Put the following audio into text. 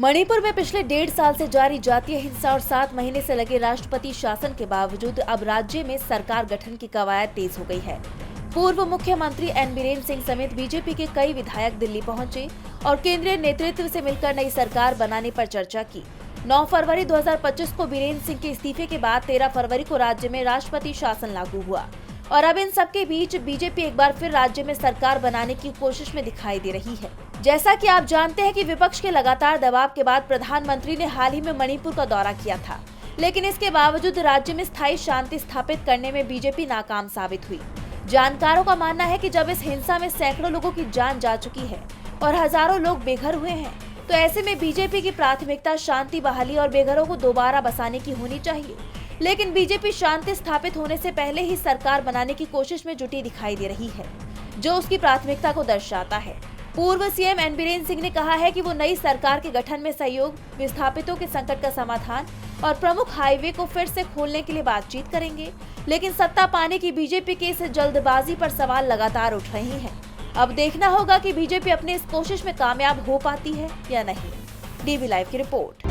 मणिपुर में पिछले 1.5 साल से जारी जातीय हिंसा और 7 महीने से लगे राष्ट्रपति शासन के बावजूद अब राज्य में सरकार गठन की कवायद तेज हो गई है। पूर्व मुख्यमंत्री एन बीरेन सिंह समेत बीजेपी के कई विधायक दिल्ली पहुंचे और केंद्रीय नेतृत्व से मिलकर नई सरकार बनाने पर चर्चा की। 9 फरवरी 2025 को बीरेन सिंह के इस्तीफे के बाद 13 फरवरी को राज्य में राष्ट्रपति शासन लागू हुआ और अब इन सबके बीच बीजेपी एक बार फिर राज्य में सरकार बनाने की कोशिश में दिखाई दे रही है। जैसा कि आप जानते हैं कि विपक्ष के लगातार दबाव के बाद प्रधानमंत्री ने हाल ही में मणिपुर का दौरा किया था, लेकिन इसके बावजूद राज्य में स्थायी शांति स्थापित करने में बीजेपी नाकाम साबित हुई। जानकारों का मानना है कि जब इस हिंसा में सैकड़ों लोगों की जान जा चुकी है और हजारों लोग बेघर हुए हैं, तो ऐसे में बीजेपी की प्राथमिकता शांति बहाली और बेघरों को दोबारा बसाने की होनी चाहिए। लेकिन बीजेपी शांति स्थापित होने से पहले ही सरकार बनाने की कोशिश में जुटी दिखाई दे रही है, जो उसकी प्राथमिकता को दर्शाता है। पूर्व सीएम एन बीरेन सिंह ने कहा है कि वो नई सरकार के गठन में सहयोग, विस्थापितों के संकट का समाधान और प्रमुख हाईवे को फिर से खोलने के लिए बातचीत करेंगे। लेकिन सत्ता पाने की बीजेपी की इस जल्दबाजी पर सवाल लगातार उठ रहे हैं। अब देखना होगा कि बीजेपी अपनी इस कोशिश में कामयाब हो पाती है या नहीं। डीवी लाइव की रिपोर्ट।